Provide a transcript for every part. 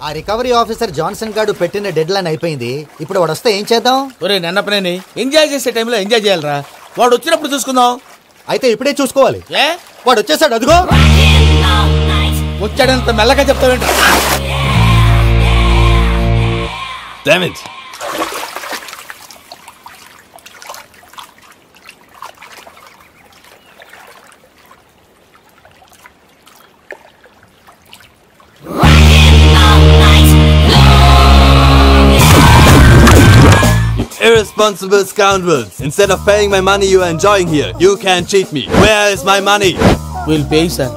ఆ recovery officer Johnson గారు పెట్టిన డెడ్ లైన్ అయిపోయింది. ఇప్పుడు వాడు వస్తే ఏం చేద్దాం? ఒరే నన్నపనేని ఎంజాయ్ చేసే టైంలో ఎంజాయ్ చేయాలరా. వాడు వచ్చినప్పుడు చూసుకుందాం. అయితే ఇప్పుడే చూసుకోవాలి. ఏ వాడు వచ్చేసాడు, అదిగో వచ్చాడంత మెల్లగా చెప్తావేంట. Damn it. Irresponsible scoundrels. Instead of paying my money you are enjoying here, you can cheat me. Where is my money? We'll pay sir.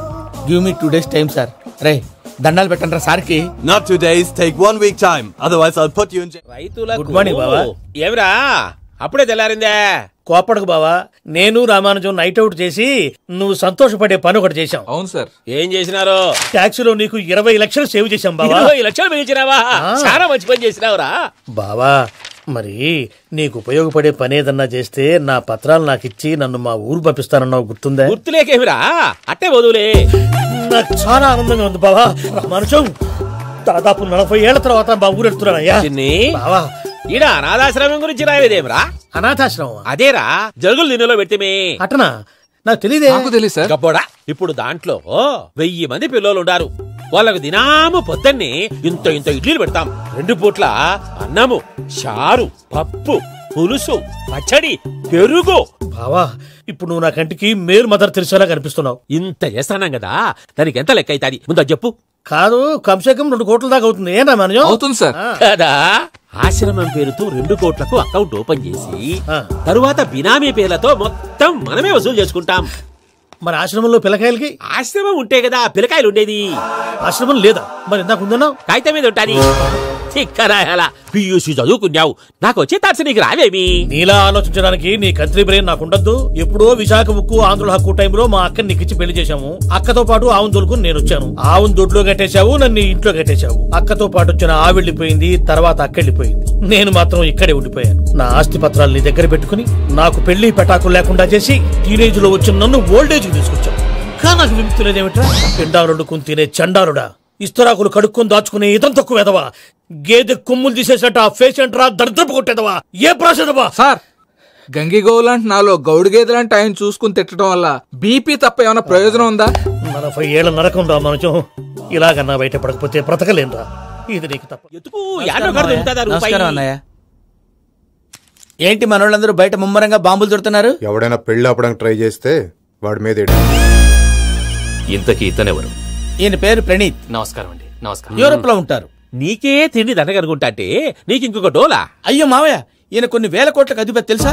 Give me 2 days time sir. Ray, దండాలు పెట్టండి రా సార్కి. Not 2 days, take 1 week time. Otherwise I'll put you in jail. రైతులకు good morning బావా. ఏమిరా అప్పుడే తెల్లారిందే? కోపడకు బావా, నేను రామానుజం నైట్ అవుట్ చేసి నువ్వు సంతోషపడే పని ఒకటి చేశాం. అవును సార్. ఏం చేసినారు? ట్యాక్సీలో నీకు 20 లక్షలు సేవ్ చేశాం బావా. 20 లక్షలు మిగిల్చినావా? చాలా మంచి పని చేసినావురా బావా. మరి నీకు ఉపయోగపడే పని ఏదన్నా చేస్తే నా పత్రాలు నాకు ఇచ్చి నన్ను మా ఊరు పంపిస్తానన్నావు, గుర్తుందా? గుర్తులేకేమిరా, అట్టే వదులే. నాకు చాలా ఆనందంగా ఉంది బావా. రామానుజం దాదాపు 40 ఏళ్ల తర్వాత మా ఊరు ఎడుతున్నానయ్యా. బావా, ఈడ అనాథాశ్రమం గురించి రాయలేదేమిరా? అనాథాశ్రమం అదేరా, జరుగులు దీనిలో పెట్టిమే. అటనా? నాకు తెలియదే. నాకు తెలియదు సార్. గబ్బోడా, ఇప్పుడు దాంట్లో 1000 మంది పిల్లలు ఉండారు. వాళ్ళకు దినాము పొద్దున్నే ఇంత ఇంత ఇడ్లీలు పెడతాం. 2 పూట్ల అన్నము, చారు, పప్పు, పులుసు, పచ్చడి, పెరుగు. బావా, ఇప్పుడు నువ్వు నా కంటికి మేలు మదర్ తెలిసేలా కనిపిస్తున్నావు. ఇంత చేస్తానం కదా, దానికి ఎంత లెక్క అవుతుంది ముందు చెప్పు. కాదు, కంసేకం 2 కోట్ల దాకా అవుతుంది. ఏం రామానుజం? అవుతుంది సార్. కదా, ఆశ్రమం పేరుతో 2 కోట్లకు అకౌంట్ ఓపెన్ చేసి తరువాత బినామీ పేర్లతో మొత్తం మనమే వసూలు చేసుకుంటాం. మరి ఆశ్రమంలో పిల్లకాయలకి? ఆశ్రమం ఉంటే కదా పిల్లకాయలు ఉండేది. ఆశ్రమం లేదా? మరి ఇందాక ఉందన్నావు. కాగితం మీద ఉంటాది. చిక్కరాయాలా పియూసీ చదువుకున్నావు, నాకు వచ్చే తాట్స్ నీకు రావేమి? నీలా ఆలోచించడానికి నీ కంట్రీ బ్రెయిన్ నాకు ఉండద్దు. ఎప్పుడో విశాఖ ఉక్కు ఆంధ్రుల హక్కు టైంలో మా అక్కని నీకిచ్చి పెళ్లి చేశాము. అక్కతో పాటు ఆవును దొడుకుని నేను వచ్చాను. ఆవును దొడ్లో కట్టేశావు, నన్ను ఇంట్లో కట్టేశావు. అక్కతో పాటు వచ్చిన ఆవిళ్ళిపోయింది, తర్వాత అక్కెళ్ళిపోయింది. నేను మాత్రం ఇక్కడే ఉండిపోయాను. నా ఆస్తి పత్రాలు నీ దగ్గర పెట్టుకుని నాకు పెళ్లి పెటాకులు లేకుండా చేసి టీనేజ్ లో వచ్చిన నన్ను ఓల్డేజ్ కి తీసుకొచ్చావు. కానీ నాకు విముక్తి లేదేమిట్రా? పిండారుడుకుని తినే చండారుడా, ఇస్తరాకులు కడుక్కొని దాచుకునే ఇతం తక్కువ ఎదవా, గేదె కొమ్ములు తీసేసట పేషెంట్ రా దరిద్రపు కొట్టేదవా, ఏ ప్రాసెదవా? సార్, గంగిగోవులాంటి నాలో గౌడు గేదెలాంటి ఆయన చూసుకుని తిట్టడం వల్ల బీపీ తప్ప ఏమైనా ప్రయోజనం ఉందా? 40 ఏళ్ల నరకం రా మనచం. ఇలాగన్నా బయట పడకపోతే బ్రతకలేనురా. ఇది నీకు తప్ప. నమస్కారం అన్నయ్య. ఏంటి మనోళ్ళందరూ బయట ముమ్మరంగా బాంబులు దొరుకుతున్నారు? ఎవడైనా పెళ్లి ఆపడానికి ట్రై చేస్తే వాడి మీద ఇంతకీ ఇతనెవరు? ఈయన పేరు ప్రణీత్. నమస్కారం అండి. నమస్కారం. యూరోప్ లో ఉంటారు. నీకే తిండి దండగనుకుంటా అంటే నీకు ఇంకొక డోలా? అయ్యో మావయ్య, ఈయన కొన్ని వేల కోట్లకు అధిపతి తెలుసా?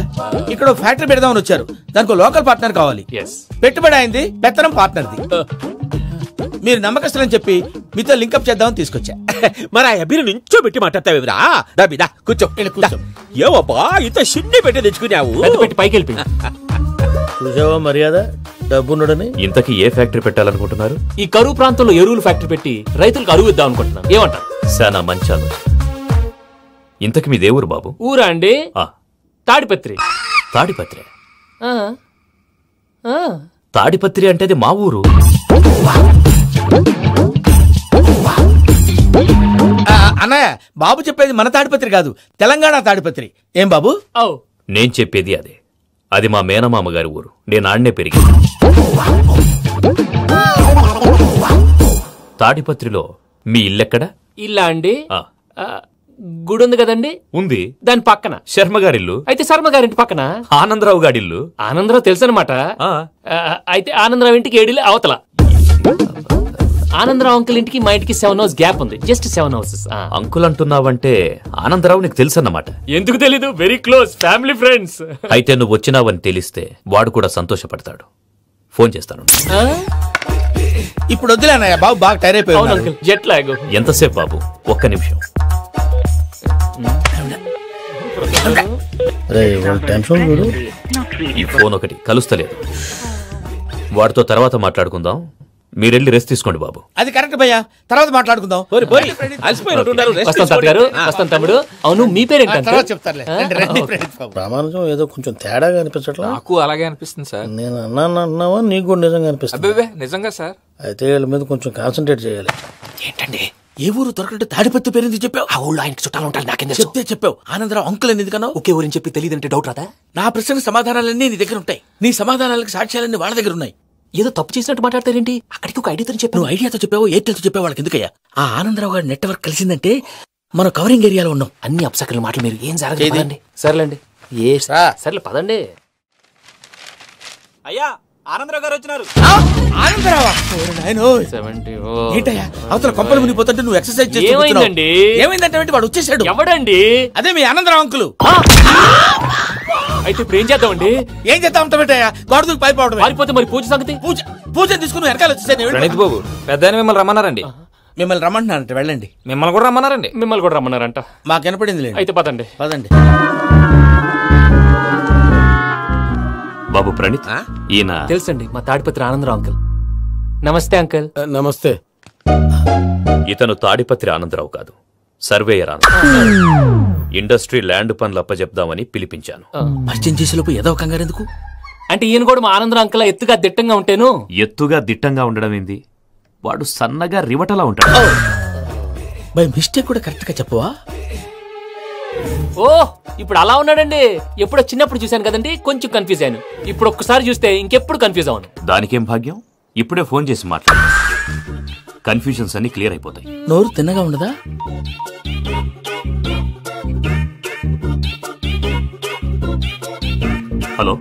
ఇక్కడ ఫ్యాక్టరీ పెడదామని వచ్చారు. దానికి లోకల్ పార్ట్నర్ కావాలి. పెట్టుబడి అయింది, పెత్తనం పార్ట్నర్ది. మీరు నమ్మకస్తులని చెప్పి మీతో లింకప్ చేద్దామని తీసుకొచ్చా. మరి ఆ అబ్బిని నుంచో పెట్టి మాట్లాడతావేమిరా? దాబిదా కూర్చో. ఏవబ్బా ఇంత సిన్ని పెట్టి తెచ్చుకున్నావు? పెట్టి పైకి వెళ్ళి చూసావా మర్యాద డబ్బున్నడని. ఇంతకీ ఏ ఫ్యాక్టరీ పెట్టాలనుకుంటున్నారు? ఈ కరువు ప్రాంతంలో ఎరువులు ఫ్యాక్టరీ పెట్టి రైతులకు అరువు ఇద్దాం అనుకుంటున్నాను. ఏమంటారు? శానా మంచి ఆలోచన. ఇంతకి మీ దేవురు బాబు? ఊరా అండి? తాడిపత్రి. తాడిపత్రి? తాడిపత్రి అంటే అది మా ఊరు. అన్నయ్య, బాబు చెప్పేది మన తాడిపత్రి కాదు, తెలంగాణ తాడిపత్రి. ఏం బాబు? నేను చెప్పేది అదే. అది మా మేనమామ గారి ఊరు. నేను ఆడనే పెరిగింది. తాడిపత్రిలో మీ ఇల్లెక్కడ? ఇల్లా అండి? గుడి ఉంది కదండి. ఉంది. దాని పక్కన శర్మ గారిల్లు. అయితే శర్మ గారింటి పక్కన ఆనందరావు గారిల్లు. ఆనందరావు తెలుసు అనమాట. అయితే ఆనందరావు ఇంటికి 7 అవతల. ఆనందరావు అంకుల్ ఇంటికి మా ఇంటికి 7 houses గ్యాప్ ఉంది. Just 7 houses. అంకుల్ అంటున్నావంటే ఆనందరావు నీకు తెలుసు అన్నమాట. ఎందుకు తెలీదు? Very close family friends. అయితే నువ్వు వచ్చినావని తెలిస్తే వాడు కూడా సంతోషపడతాడు. ఫోన్ చేస్తాను. ఇప్పుడు వద్దులే అన్నయ్య, బాబు బాగా టైర్ అయిపోయాడు. Jet lag. ఎంతసేపు బాబు? ఒక్క నిమిషం. ఈ ఫోన్ ఒకటి కలుస్తలేదు. వాడితో తర్వాత మాట్లాడుకుందాం. మీరెళ్ళి రెస్ట్ తీసుకోండి బాబు. అది కరెక్ట్ భయ్యా, తర్వాత మాట్లాడుకుందాం. తమ్ముడు, అవును మీ పేరేంటంటే? రామానుజం ఏదో కొంచెం తేడాగా అనిపించట్లా? నాకు అలాగే అనిపిస్తుంది సార్. నేను అన్నావా నీకు కూడా నిజంగా అనిపిస్తుంది? నిజంగా సార్. అయితే వీళ్ళ మీద కొంచెం కాన్సన్ట్రేట్ చేయాలి. ఏంటండి ఏ ఊరు దొరకట్టు తాడిపత్రి పేరు ఎందుకు చెప్పావు? ఆ ఊళ్ళో ఆయనకి చుట్టాలు ఉంటారు, నాకేం చెప్తే చెప్పావు. ఆనందరావు అంకుల్ అని ఎందుకన్నావు? ఒకే ఊరిని చెప్పి తెలియదంటే డౌట్ రాదా? నా ప్రశ్నకు సమాధానాలన్నీ నీ దగ్గర ఉంటాయి. నీ సమాధానాలకు సాక్ష్యాలన్నీ వాళ్ళ దగ్గర ఉన్నాయి. ఏదో తప్పు చేసినట్టు మాట్లాడతారేంటి? అక్కడికి ఒక ఐడియాతో చెప్పావు. నువ్వు ఐడియాతో చెప్పావు, ఎయిర్టెల్తో చెప్పావు, వాళ్ళకి ఎందుకయ్యా? ఆ ఆనందరావు గారి నెట్వర్క్ కలిసిందంటే మనం కవరింగ్ ఏరియాలో ఉన్నాం. అన్ని అప్సకల మాటలు మీరు ఏం జరగదండి. సర్లేండి, సర్లే పదండి. అయ్యా ఆనందరావు గారు వచ్చినారు. ఆనందరావా? ఏంటయ్యా అవతల కొంపలు మునిగిపోతుంటే నువ్వు ఎక్సర్సైజ్ ఏమైందండి? ఏమైందంటే వాడు వచ్చేసాడు. ఎవడండి? అదే మీ ఆనందరావు అంకులు. అయితే ఇప్పుడు ఏం చేద్దామండి? ఏం చేద్దాం అంటావేటయ్యా? గొడవకు పైపోవడం. పారిపోతే మరి పూజ సంగతి? పూజ తీసుకుని వెనకాల వచ్చేసాను. ప్రణీత్ బాబు పెద్ద మిమ్మల్ని రమ్మన్నారండి. మిమ్మల్ని రమ్మంటున్నారంట, వెళ్ళండి. మిమ్మల్ని కూడా రమ్మన్నారండి. మిమ్మల్ని కూడా రమ్మన్నారంట. మాకు వినపడింది. అయితే పదండి. పదండి. బాబు ప్రణీత్, ఈయన తెలుసండి, మా తాడిపత్రి ఆనందరావు అంకుల్. నమస్తే అంకుల్. నమస్తే. ఇతను తాడిపత్రి ఆనందరావు కాదు, సర్వేయర్ ఆనందరావు. ఇండస్ట్రీ ల్యాండ్ పనులు అప్పచెప్దామని పిలిపించాను. పరిచయం చేసేలోపు ఏదో కంగారు ఎందుకు? అంటే ఈయన కూడా మా ఆనందరావు అంకుల్ ఎత్తుగా దిట్టంగా ఉంటాను. ఎత్తుగా దిట్టంగా ఉండడం ఏంది? వాడు సన్నగా రివటలా ఉంటాడు. బై మిస్టేక్ కూడా కరెక్ట్ గా చెప్పవా? ఓ ఇప్పుడు అలా ఉన్నాడండి. ఎప్పుడో చిన్నప్పుడు చూశాను కదండి, కొంచెం కన్ఫ్యూజ్ అయ్యాను. ఇప్పుడు ఒక్కసారి చూస్తే ఇంకెప్పుడు కన్ఫ్యూజ్ అవును. దానికేం భాగ్యం, ఇప్పుడే ఫోన్ చేసి మాట్లాడు. కన్ఫ్యూజన్స్ అన్ని క్లియర్ అయిపోతాయి. నోరు తిన్నగా ఉండదా? హలో,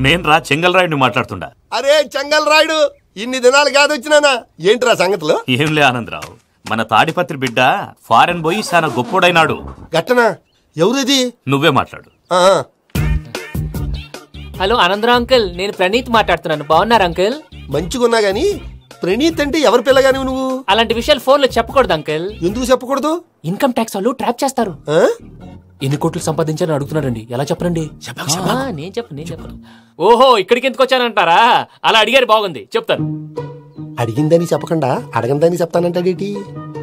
నేను రా చెంగల్ రాయుడిని మాట్లాడుతుండా. అరే చెంగల్ రాయుడు, ఇన్ని దినాలు కాదు వచ్చినానా? ఏంట్రా సంగతులు? ఏంలే ఆనందరావు, మన తాడిపత్రి బిడ్డ ఫారెన్ పోయి చాలా గొప్పోడైనాడు. గట్టనా? ఎవరిది? నువ్వే మాట్లాడు. హలో ఆనందరావు అంకుల్, నేను ప్రణీత్ మాట్లాడుతున్నాను. బాగున్నారు అంకుల్? మంచిగున్నా గాని ప్రణీత్ అంటే ఎవరి పిల్లగాని నువ్వు? అలాంటి విషయాలు ఫోన్ లో చెప్పకూడదు అంకుల్. ఎందుకు చెప్పకూడదు? ఇన్కమ్ ట్యాక్స్ వాళ్ళు ట్రాప్ చేస్తారు. ఎన్ని కోట్లు సంపాదించాలని అడుగుతున్నారండి, ఎలా చెప్పరండి? నేను చెప్పను. ఓహో, ఇక్కడికి ఎందుకు వచ్చానంటారా? అలా అడిగారు, బాగుంది, చెప్తాను. అడిగిందని చెప్పకుండా అడగందని చెప్తానంటాడేటి?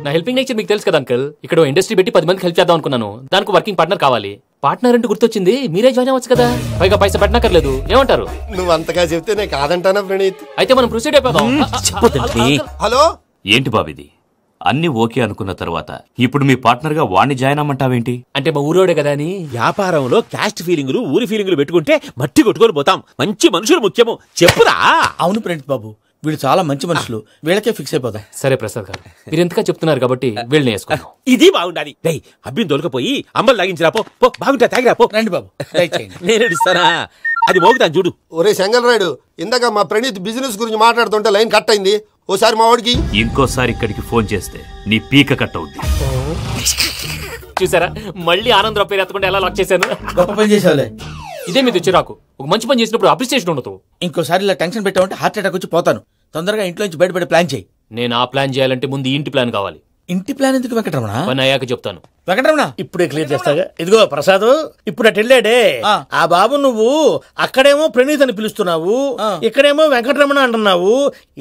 నా హెల్పింగ్ నేచర్ మీకు తెలుసు కదా అంకుల్. ఇక్కడ ఇండస్ట్రీ పెట్టి 10 మందికి హెల్ప్ చేద్దాం అనుకున్నాను. దానికి వర్కింగ్ పార్ట్నర్ కావాలి. పార్ట్నర్ అంటే గుర్తొచ్చింది, మీరే జాయిన్ అవ్వచ్చు కదా. పైగా పైసా పెట్టనక్కర్లేదు. ఏమంటారు? నువ్వు అంతగా చెప్తేనే కాదంటానా ప్రణీత్? అయితే మనం ప్రొసీడ్ అయిపోదాం. హలో, ఏంటి బాబిది? అన్ని ఓకే అనుకున్న తర్వాత ఇప్పుడు మీ పార్ట్నర్ గా వాణ్ణి జాయిన్ అమ్మంటావేంటి? అంటే మా ఊరోడే కదా అని. వ్యాపారంలో క్యాస్ట్ ఫీలింగులు, ఊరి ఫీలింగులు పెట్టుకుంటే మట్టి కొట్టుకొని పోతాం. మంచి మనుషులు ముఖ్యము, చెప్పురా. అవును ప్రణీత్ బాబు, వీళ్ళు చాలా మంచి మనుషులు, వీళ్ళకే ఫిక్స్ అయిపోదాం. సరే ప్రసాద్ గారు, మీరు ఎంతగా చెప్తున్నారు కాబట్టి వీళ్ళని వేసుకుందాం. ఇది బాగుండాలి. అబ్బిని దొలకపోయి అమ్మలు లాగించిరా పో. బాగుంటా తాగిరా పో. రండి బాబు, నేను ఇస్తానా? అది మోగుతాను చూడు. ఒరే చెంగల్ రాయుడు, ఇందాక మా ప్రణీత్ బిజినెస్ గురించి మాట్లాడుతుంటే లైన్ కట్ అయింది. ఓసారి మా వాడికి ఇంకోసారి ఇక్కడికి ఫోన్ చేస్తే నీ పీక కట్ అవుద్ది. చూసారా, మళ్ళీ ఆనందరావు పేరు ఎత్తకుండా ఎలా లాక్ చేశాను. గొప్ప పని చేసావులే. ఇదే మీద చిరాకు. ఒక మంచి పని చేసినప్పుడు అప్రిసియేషన్ ఉండదు. ఇంకోసారి ఇలా టెన్షన్ పెట్టామంటే హార్ట్ అటాక్ వచ్చి పోతాను. తొందరగా ఇంట్లో నుంచి బయటపడే ప్లాన్ చేయి. నేను ఆ ప్లాన్ చేయాలంటే ముందు ఇంటి ప్లాన్ కావాలి. ఇంటి ప్లాన్ ఎందుకు వెంకటరమణ? పని అయ్యాక చెప్తాను. వెంకటరమణ ఇప్పుడే క్లియర్ చేస్తాగా. ఇదిగో ప్రసాద్, ఇప్పుడు అటు వెళ్ళాడే ఆ బాబు, నువ్వు అక్కడేమో ప్రణీత్ అని పిలుస్తున్నావు, ఇక్కడేమో వెంకటరమణ అంటున్నావు.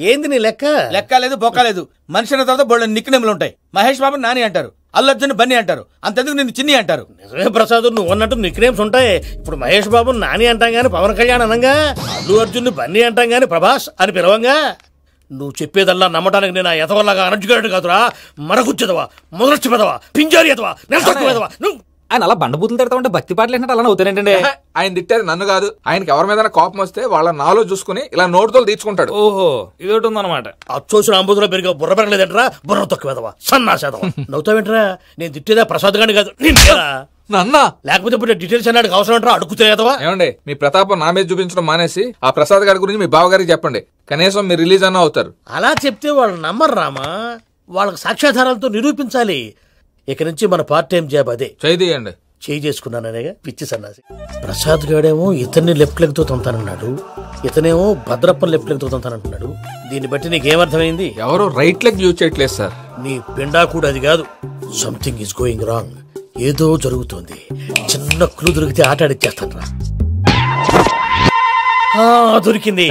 ఏంది నీ లెక్క? లెక్క లేదు, బొక్క లేదు. మనిషి అన్న తర్వాత బోళ్ళ నిక్నెములు ఉంటాయి. మహేష్ బాబు నాని అంటారు, అల్లు అర్జున్ బన్నీ అంటారు, అంతెందుకు నిన్ను చిన్ని అంటారు. నిజమే ప్రసాద్, నువ్వు అన్నట్టు నిక్నేమ్స్ ఉంటాయి. ఇప్పుడు మహేష్ బాబు నాని అంటాం గాని పవన్ కళ్యాణ్ అనంగా, అల్లు అర్జున్ బన్నీ అంటాం గాని ప్రభాస్ అని పిలవంగా. నువ్వు చెప్పేదల్లా నమ్మటానికి నేను ఎతవల్లాగా అనర్జుగాడు కాదురా. మరగుచ్చదవా, మొదలచ్చి పెదవా, పింజారి ఎదవా, నెలసొక్కుదవా. నువ్వు ఆయన అలా బండబూతులు తిడతా ఉంటే భక్తి పాటలు ఏంటంటే అలా అవుతానేంటండి. ఆయన తిట్టేది నన్ను కాదు, ఆయనకి ఎవరి మీద కోపం వస్తే వాళ్ళ నాలో చూసుకుని ఇలా నోటుతో తీర్చుకుంటాడు. ఓహో, ఇదొకటి ఉందన్నమాట. అచ్చోసిన అంబుధులో పెరిగా బుర్ర పెరగలేదంటరా, బుర్ర తొక్కువేదవా, సన్నాసేదవా. నవ్వుతావేంట్రా? నేను తిట్టేదా ప్రసాద్ గాని కాదు, నన్నా. లేకపోతే ఇప్పుడు డీటెయిల్స్ అన్నాడు అవసరం అంటారా? అడుగుతాయేదవా? ఏమండి, మీ ప్రతాపం నా మీద చూపించడం మానేసి ఆ ప్రసాద్ గారి గురించి మీ బావగారికి చెప్పండి. కనీసం మీరు రిలీజ్ అన్న అవుతారు. అలా చెప్తే వాళ్ళు నమ్మరు రామా. వాళ్ళకి సాక్ష్యాధారాలతో నిరూపించాలి. ఇక నుంచి మన పార్ట్ టైం జాబ్ అదే. చేయండి. చేయి చేసుకున్నాననేగా పిచ్చి సన్నాసి. ప్రసాద్ గాడేమో ఇతన్ని లెఫ్ట్ లెగ్ తో తొంతానన్నాడు, ఇతనేమో భద్రప్పని లెఫ్ట్ లెగ్ తో తొంతానంటున్నాడు. దీన్ని బట్టి నీకేమర్థమైంది? ఎవరు రైట్ లెగ్ యూజ్ చేయట్లేదు సార్. నీ పిండా కూడా అది కాదు. Something is going wrong. ఏదో జరుగుతోంది. చిన్న క్లూ దొరికితే ఆట ఆడిచ్చేస్తాను రా. దొరికింది.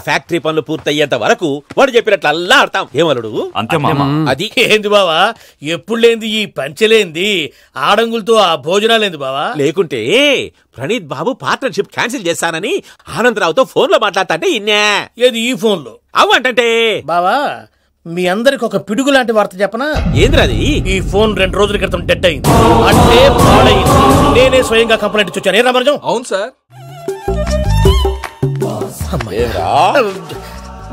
ఫ్యాక్టరీ పనులు పూర్తయ్యేంత వరకు వాడు చెప్పినట్లు అల్లా ఆడతాం. ఏమలుడు అంతే మామ. అది ఏంది బావా, ఎప్పుడు లేంది ఈ పంచలేంది, ఆడంగులతో ఆ భోజనాలేంది బావా? లేకుంటే ప్రణీత్ బాబు పార్ట్నర్షిప్ క్యాన్సిల్ చేస్తానని ఆనందరావుతో ఫోన్ లో మాట్లాడతాంటే ఇన్నే. ఏది ఈ ఫోన్ లో? అవ్వంటే బావా, మీ అందరికి ఒక పిడుగు లాంటి వార్త చెప్పనా? ఏంద్రది? ఈ ఫోన్ 2 రోజుల క్రితం డెడ్ అయింది, అంటే పాడైంది. నేనే స్వయంగా కంప్లైంట్ ఇచ్చి వచ్చాను. ఏ రామరాజం? అవును సార్.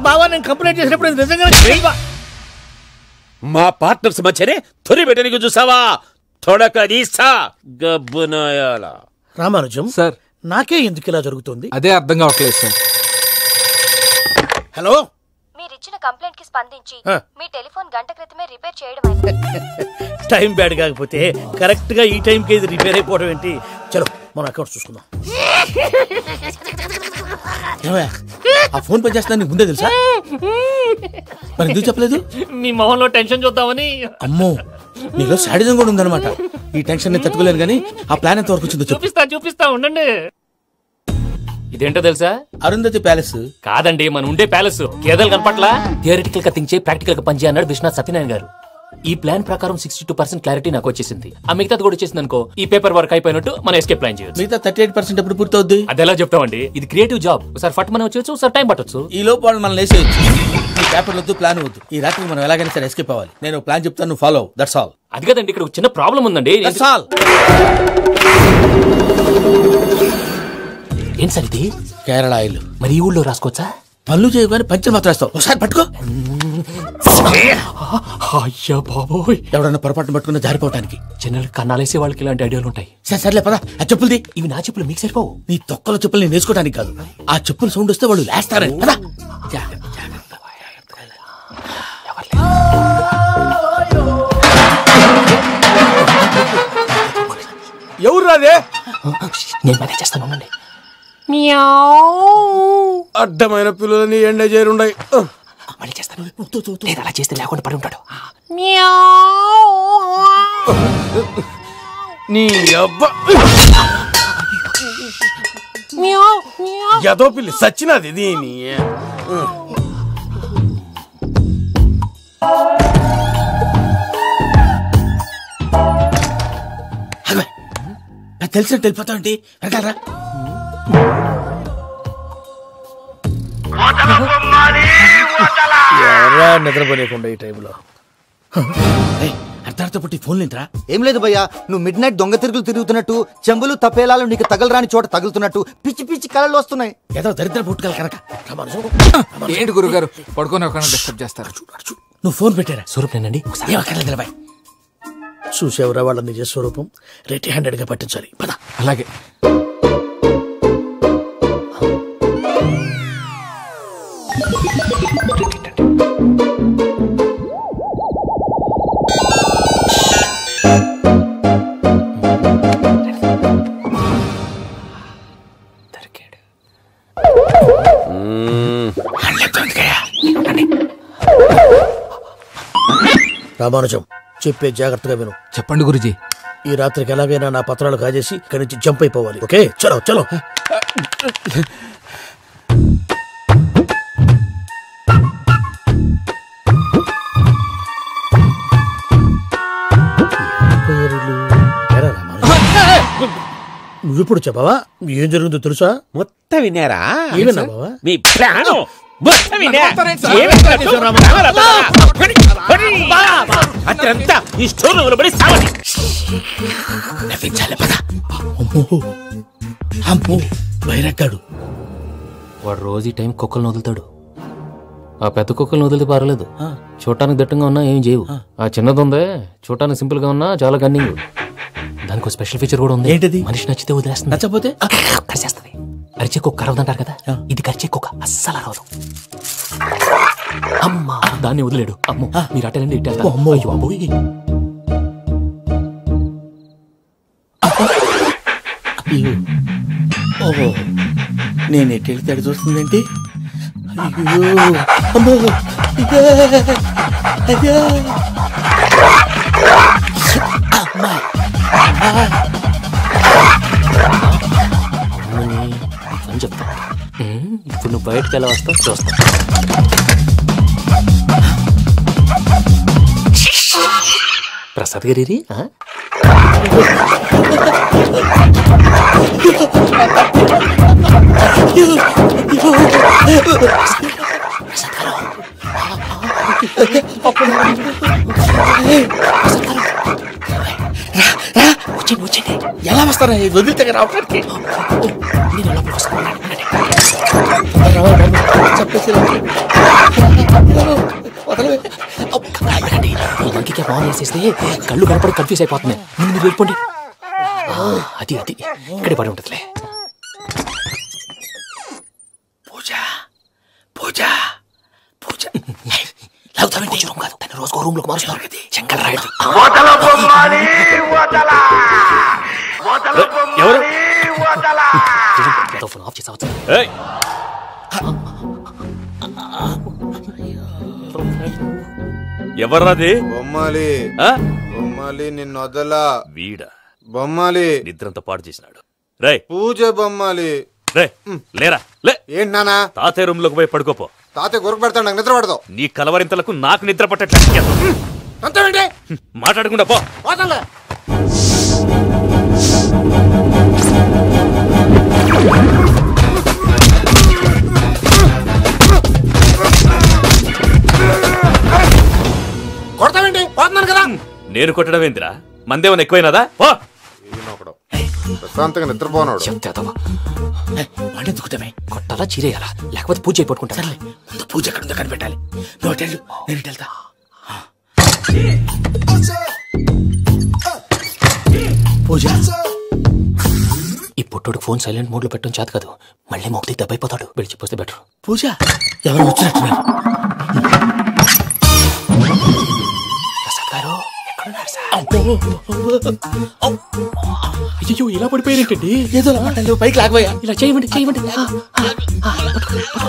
బావా, నేను కంప్లైంట్ చేసినప్పుడు నిజంగా మా పార్ట్నర్స్ మధ్యనే తొలి పెట్టడానికి చూసావా? తొడక తీస్తా గబ్బునాయాల. రామానుజం సార్, నాకే ఎందుకు ఇలా జరుగుతుంది? అదే అర్థం కావట్లేదు సార్. హలో, మీరిచ్చిన కంప్లైంట్ కి స్పందించి మీ టెలిఫోన్ గంట క్రితమే రిపేర్ చేయడం అయింది. టైం బ్యాడ్ కాకపోతే కరెక్ట్ గా ఈ టైం కి ఇది రిపేర్ అయిపోవడం ఏంటి? చలో మన అకౌంట్ చూసుకుందాం. ఆ ఫోన్ పని చేస్తా నీకు ముందే తెలుసా? మరి ఎందుకు చెప్పలేదు? మీ మొహంలో టెన్షన్ చూద్దామని. అమ్మో, నీలో శాడిజం కూడా ఉందన్నమాట. ఈ టెన్షన్ నేను తట్టుకోలేను కానీ ఆ ప్లాన్ ఎంత వరకు వచ్చిందో చూపిస్తా ఉండండి. ఇదేంటో తెలుసా? అరుంధతి ప్యాలెస్ కాదండి, మన ఉండే ప్యాలెస్. గేదెలు కనపట్లా? థియరిటికల్ గా థింక్ చేయి, ప్రాక్టికల్ గా పనిచేయ అన్నాడు విశ్వనాథ్ సత్యనారాయణ గారు. ఈ ప్లాన్ ప్రకారం 62% క్లారిటీ నాకు వచ్చేసింది. ఆ మిగతాది కూడా వచ్చేసింది అనుకో, ఈ పేపర్ వర్క్ అయిపోయినట్టు మనం ఎస్కేప్ ప్లాన్ చేయొచ్చు. మిగతా 38% ఎప్పుడు పూర్తవుద్ది? అది ఎలా చెప్తామండి? ఇది క్రియేటివ్ జాబ్. ఒకసారి ఫట్ మనం వచ్చేయచ్చు, ఒకసారి టైం పట్టొచ్చు. ఈ లోపు వాళ్ళు మనం లేసేయచ్చు. ఈ పేపర్ వద్దు, ప్లాన్ వద్దు. ఈ రాత్రి మనం ఎలాగైనా సరే ఎస్కేప్ అవ్వాలి. నేను ప్లాన్ చెప్తాను, నువ్వు ఫాలో. That's all. అది కదండి, ఇక్కడ ఒక చిన్న ప్రాబ్లం ఉందండి. That's all. ఏం సార్ ఇది? కేరళ ఆయిల్. మరి ఈ ఊళ్ళో రాసుకోవచ్చా? పనులు చేయగానే పంచర్ మాత్రం వేస్తావు. ఒకసారి పట్టుకో. అయ్యా బాబోయ్, ఎవడన్నా పొరపాటున పట్టుకున్న జారిపోవటానికి. జనరల్ కన్నాలేసే వాళ్ళకి ఇలాంటి ఐడియాలు ఉంటాయి. సర్లే పదా. ఆ చెప్పులది. ఇవి నా చెప్పులు, మీకు సరిపోవు. నీ తొక్కల చెప్పులు నేను వేసుకోవడానికి కాదు, ఆ చెప్పులు సౌండ్ వస్తే వాళ్ళు లేస్తారని. పదా. ఎవరు రాదే? నేను మేనేజ్ చేస్తాను, ఉండండి. అడ్డమైన పిల్లలని ఎండ చేరుండయి. మళ్ళీ చేస్తాను. నేను అలా చేస్తే లేకుండా పడి ఉంటాడు. నీ అబ్బా ఎదో పిల్లి సచ్చినది దీని. తెలిసినట్టు వెళ్ళిపోతావంటి. వెంటారా ఎవరా నిద్రపోలేకుండా ఈ టైంలో? అర్ధార్థ పుట్టి ఫోన్ లేంట్రా? ఏం లేదు భయ్యా, నువ్వు మిడ్ నైట్ దొంగ తిరుగులు తిరుగుతున్నట్టు, చెంబులు తపేలాలు నీకు తగలరాని చోట తగులుతున్నట్టు పిచ్చి పిచ్చి కళలు వస్తున్నాయి. ఏదో దరిద్ర పుట్టుకల కనుక. ఏంటి గురుగారు పడుకొని ఒక డిస్టర్బ్ చేస్తారు? నువ్వు ఫోన్ పెట్టారా? స్వరూప్ నేనండి. ఒకసారి చూసేవరా వాళ్ళ నిజ స్వరూపం. రెట్టి హ్యాండెడ్ గా పట్టించాలి. పద. అలాగే. రామానుజం, చెప్పే జాగ్రత్తగా విను. చెప్పండి గురుజీ. ఈ రాత్రికి ఎలాగైనా నా పత్రాలు కాజేసి ఇక్కడి నుంచి జంప్ అయిపోవాలి. ఓకే, చలో చలో. నువ్విప్పుడు చెప్పవా ఏం జరుగుతుందో తెలుసా? మొత్తం విన్నారా? ఏమన్నా బావా? మీ ప్రాణం మొత్తం అత్రంతా ఈ స్టోర్ రూమ్ లో పడి సావండి. నవ్వించాలి. పద. అమ్మో వైరక్కాడు. వాడు రోజు ఈ టైం కుక్కలను వదులుతాడు. ఆ పెద్ద కుక్కలను వదిలితే పర్లేదు, చూడటానికి దట్టంగా ఉన్నా ఏం చేయవు. ఆ చిన్నది ఉందే, చూడటానికి సింపుల్ గా ఉన్నా చాలా కన్నింగ్. దానికి స్పెషల్ ఫీచర్ కూడా ఉంది. ఏంటిది? మనిషి నచ్చితే వదిలేస్తుంది, నచ్చపోతే కరిచేస్తుంది. అరిచే కుక్క అరవదంటారు కదా, ఇది కరిచే కుక్క అస్సలు అరవదు. అమ్మా, దాన్ని వదిలేడు. అమ్మో, మీరు అటెండి ఇటు వెళ్తారు. అమ్మో అయ్యో, ఓహో, నేను ఎటు వెళ్తాడు చూస్తుందేంటి? అయ్యో అమ్మో, అయ్యో అని చెప్తా. ఇప్పుడు నువ్వు బయటకు ఎలా వస్తావు చూస్తా. ప్రసాద్ గారి వచ్చేయండి. ఎలా వస్తారా వదిలితే రావడానికి? మంకీకి ఆన్ చేసేస్తే కళ్ళు కనపడి కన్ఫ్యూజ్ అయిపోతుంది. మీరు వెళ్ళిపోండి. అది అది ఇక్కడే పడి ఉంటుందిలే. పూజ పూజ పూజ లాగుతామంటే రూమ్ కాదు, తను రోజుకో రూమ్ లోకి మారుస్తున్నారు కదా. శంకర్ రాయుడు ఫోన్ ఆఫ్ చేసావచ్చు. ఎవర్రాది? బొమ్మాలి. బొమ్మాలి నిన్ను వదలా. వీడా బొమ్మాలి నిద్రంతా పాడు చేసినాడు. రే పూజ బొమ్మాలి. రే లేరా లే. ఏంటి నానా? తాతయ్య రూమ్ లోకి పోయి పడుకోపో. తాతయ్య గురకు పెడతాడు, నాకు నిద్ర పడతావు. నీ కలవరింతలకు నాకు నిద్ర పట్టట్లేదు. మాట్లాడకుండా పో. కొడతావేంటి? పోతున్నాను కదా. నేను కొట్టడం ఏందిరా? మందేమన్నా ఎక్కువైనదా? పో. ప్రశాంతంగా నిద్రపోనాడు. వండెత్తుకుంటామే. కొట్టాలా చీరేయాలా లేకపోతే పూజ అయిపోట్టుకుంటా. సర్లే ముందు పూజ ఎక్కడ ఉందో కనిపెట్టాలి. నువ్వు వెళ్ళు, నేను ఇటు వెళ్తా. పూజ ఈ పుట్టోడు ఫోన్ సైలెంట్ మోడ్ లో పెట్టడం చేత కాదు. మళ్ళీ మొక్కి దెబ్బైపోతాడు. విడిచిపోతే బెటర్. పూజ ఎవరు వచ్చినట్టున్నారు? ప్రసాద్ గారు ఎక్కడున్నారు సార్? అయ్యో ఇలా పడిపోయారేంటండి? ఏదో పైకి లాగబోయా. ఇలా చేయమండి చేయమండి.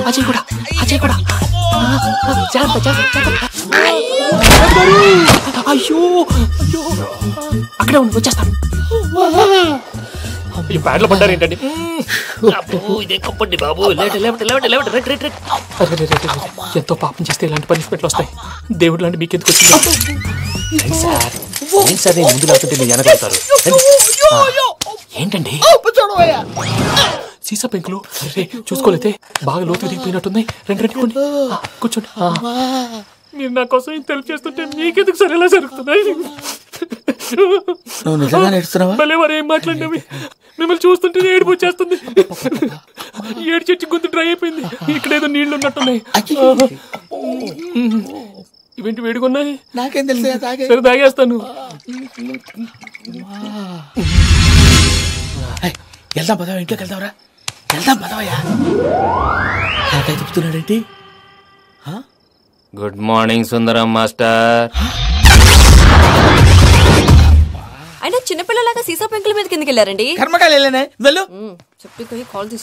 అజయ్ కూడా అజయ్ కూడా. అయ్యో అయ్యో అక్కడే ఉండి వచ్చేస్తాను. ఈ బ్యాడ్లో పడ్డారు ఏంటండి? ఎంతో పాపం చేస్తే ఇలాంటి పనిష్మెంట్లు వస్తాయి. దేవుడు లాంటి మీకెందుకు వచ్చింది సార్? నేను ముందు లేకుంటే మీరు వెనకాడతారు. ఏంటండి సీసా పెంకులు చూసుకోలేతే బాగా లోతు దిగిపోయినట్టున్నాయి. రెండు కూర్చోండి. మీరు నా కోసం ఇంత హెల్ప్ చేస్తుంటే మీకెందుకు సరే ఎలా జరుగుతున్నాయి? భలే మరి ఏం మాట్లాడినవి. మిమ్మల్ని చూస్తుంటే ఏడుపు వచ్చేస్తుంది. ఏడు చెట్టు గొంతు డ్రై అయిపోయింది. ఇక్కడేదో నీళ్లు ఉన్నట్టున్నాయి. ఇవేంటి వేడుకున్నాయి? నాకేం తెలుసు. సరే తాగేస్తాను. వెళ్దాం పదవా, ఇంట్లోకి వెళ్దాంరా. వెళ్దాం పదవయ్యా. నాకై చెప్తున్నాడేంటి? గుడ్ మార్నింగ్ సుందరం మాస్టర్. అయినా చిన్నపిల్లలాగా సీసా పెంకుల మీద కిందకి వెళ్ళారండి. కర్మకాయలు వెళ్ళానే. వెళ్ళు. చెప్పి కాల్ తీసా.